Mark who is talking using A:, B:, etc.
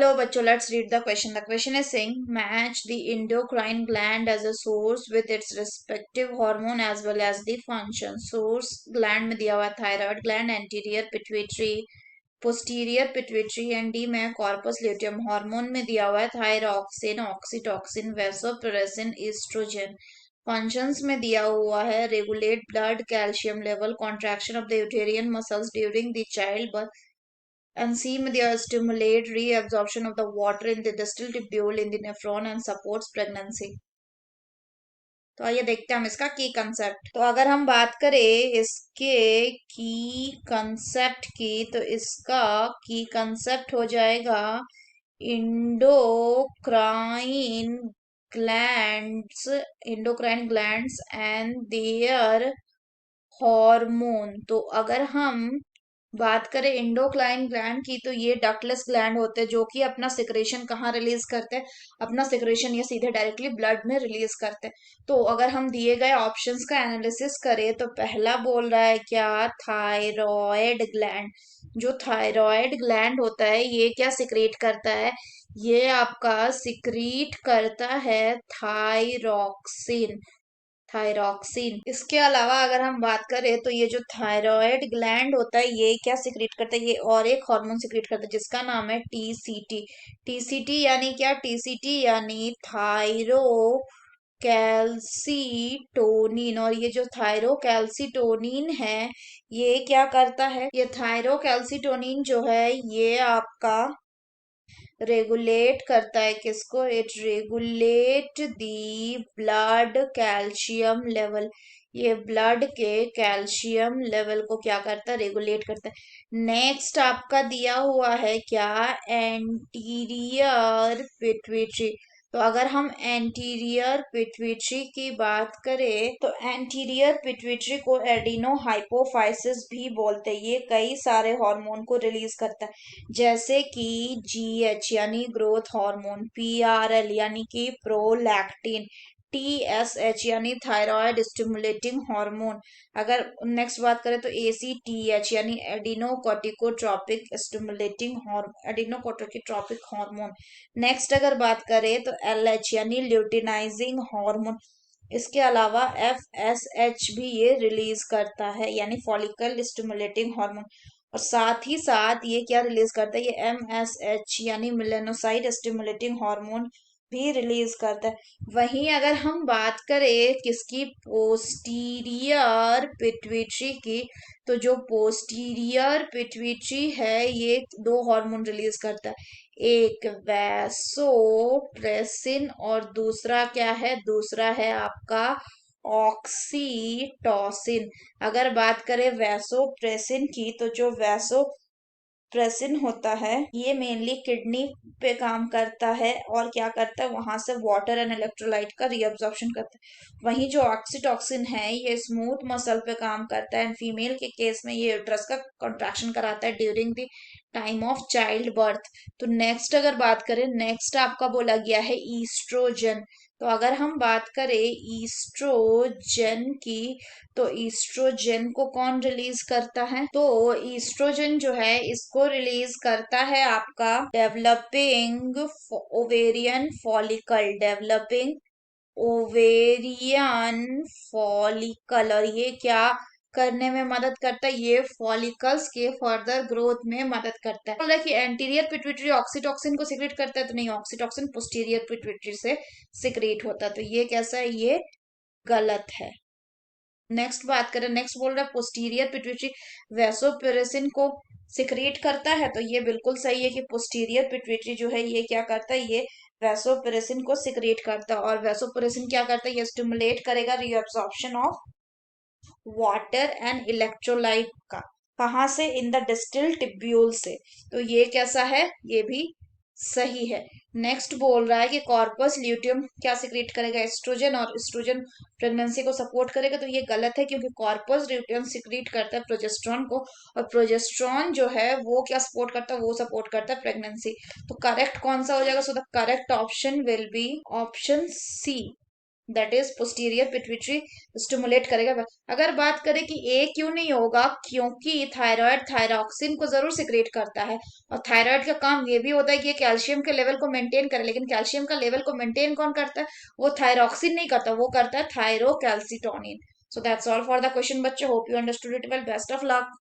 A: Hello, bachcho, let's read the question. The question is saying match the endocrine gland as a source with its respective hormone as well as the function. Source gland में दिया हुआ है thyroid gland, anterior pituitary, posterior pituitary and D में corpus luteum. Hormone में दिया हुआ है thyroxine, oxytocin, vasopressin, estrogen. Functions में दिया हुआ है regulate blood calcium level, contraction of the uterine muscles during the childbirth. And C में दिया stimulate reabsorption of the water in the distal tubule in the nephron and supports pregnancy. तो आइए देखते हैं हम इसका की कंसेप्ट. तो अगर हम बात करें इसके की कंसेप्ट की तो इसका की कंसेप्ट हो जाएगा endocrine glands and their hormone. तो अगर हम बात करें इंडोक्राइन ग्लैंड की तो ये डक्टलेस ग्लैंड होते हैं जो कि अपना सिक्रेशन कहाँ रिलीज करते हैं. अपना सिक्रेशन ये सीधे डायरेक्टली ब्लड में रिलीज करते हैं. तो अगर हम दिए गए ऑप्शंस का एनालिसिस करें तो पहला बोल रहा है क्या थायराइड ग्लैंड. जो थायराइड ग्लैंड होता है ये क्या सिक्रेट करता है. ये आपका सिक्रीट करता है थायरॉक्सिन. इसके अलावा अगर हम बात करें तो ये जो थायराइड ग्लैंड होता है ये क्या सिक्रीट करता है. ये और एक हार्मोन सिक्रीट करता है जिसका नाम है टीसीटी. टीसीटी यानी क्या. टीसीटी यानी थायरो कैल्सीटोनिन. और ये जो थायरो कैल्सीटोनिन है ये क्या करता है. ये थायरो कैल्सीटोनिन जो है ये आपका रेगुलेट करता है किसको. It regulate the blood calcium level. ये ब्लड के कैल्शियम लेवल को क्या करता है रेगुलेट करता है. नेक्स्ट आपका दिया हुआ है क्या एंटीरियर पिट्यूटरी. तो अगर हम एंटीरियर पिट्यूटरी की बात करें तो एंटीरियर पिट्यूटरी को एडिनो हाइपोफाइसिस भी बोलते हैं. ये कई सारे हार्मोन को रिलीज करता है जैसे कि जीएच यानी ग्रोथ हार्मोन, पीआरएल यानी कि प्रोलैक्टिन, टीएसएच यानी थायराइड स्टिमुलेटिंग हार्मोन. अगर नेक्स्ट बात करें तो एसीटीएच यानी एडिनोकोर्टिकोट्रोपिक स्टिमुलेटिंग एडिनोकोर्टिकोट्रोपिक हार्मोन. नेक्स्ट अगर बात करें तो एलएच यानी ल्यूटिनाइजिंग हार्मोन. इसके अलावा एफएसएच भी ये रिलीज करता है यानी फॉलिकल स्टिमुलेटिंग हार्मोन. और साथ ही साथ ये क्या रिलीज करता है. ये एमएसएच यानी मेलानोसाइट स्टिमुलेटिंग हार्मोन भी रिलीज करता है. वहीं अगर हम बात करें किसकी पोस्टीरियर पिट्यूटरी की तो जो पोस्टीरियर पिट्यूटरी है ये दो हार्मोन रिलीज करता है. एक वैसोप्रेसिन और दूसरा क्या है. दूसरा है आपका ऑक्सीटोसिन. अगर बात करें वैसोप्रेसिन की तो जो वैसोप्रेसिन होता है ये मेनली किडनी पे काम करता है और क्या करता है वहां से वाटर एंड इलेक्ट्रोलाइट का रीअब्जॉर्प्शन करता है. वहीं जो ऑक्सीटोसिन है ये स्मूथ मसल पे काम करता है एंड फीमेल के केस में ये यूट्रस का कॉन्ट्रैक्शन कराता है during the time of child birth. तो नेक्स्ट अगर बात करें नेक्स्ट आपका बोला गया है ईस्ट्रोजन. तो अगर हम बात करें ईस्ट्रोजन की तो ईस्ट्रोजन को कौन रिलीज करता है. तो ईस्ट्रोजन जो है इसको रिलीज करता है आपका developing ovarian follicle. Developing ovarian follicle. और ये क्या करने में मदद करता है. ये फॉलिकल्स के फर्दर ग्रोथ में मदद करता है. बोल रहा है कि एंटीरियर पिट्यूटरी ऑक्सीटोसिन को सिक्रेट करता है तो नहीं. ऑक्सीटोसिन पोस्टीरियर पिट्यूटरी से सिक्रेट होता है. तो ये कैसा है. ये गलत है. नेक्स्ट बात करें. नेक्स्ट बोल रहा है पोस्टीरियर पिट्यूटरी वैसोप्रेसिन को सिक्रेट करता है. तो ये बिल्कुल सही है कि पोस्टीरियर पिट्यूटरी जो है ये क्या करता है. ये वैसोप्रेसिन को सिक्रेट करता है. और वैसोप्रेसिन क्या करता है. ये स्टिमुलेट करेगा reabsorption of water and electrolyte का. कहाँ से. इन द डिस्टल टिब्यूल से. तो ये कैसा है. ये भी सही है. नेक्स्ट बोल रहा है कि कॉर्पस ल्यूटियम क्या सिक्रेट करेगा. एस्ट्रोजन. और एस्ट्रोजन प्रेगनेंसी को सपोर्ट करेगा. तो ये गलत है क्योंकि कॉर्पस ल्यूटियम सिक्रेट करता है प्रोजेस्ट्रॉन को और प्रोजेस्ट्रॉन जो है वो क्या सपोर्ट करता है. वो सपोर्ट करता है प्रेगनेंसी. तो करेक्ट कौन सा हो जाएगा. So the correct option will be option C. That is posterior pituitary stimulate करेगा। अगर बात करें कि ए क्यों नहीं होगा, क्योंकि थायराइड थायरॉक्सिन को जरूर सिक्रेट करता है, और थायराइड का काम ये भी होता है कि ये कैल्शियम के लेवल को मेंटेन करे, लेकिन कैल्शियम का लेवल को मेंटेन कौन करता है? वो थायरॉक्सिन नहीं करता, वो करता है thyrocalcitonin. So that's all for the question बच्चे, hope you understood it well, best of luck.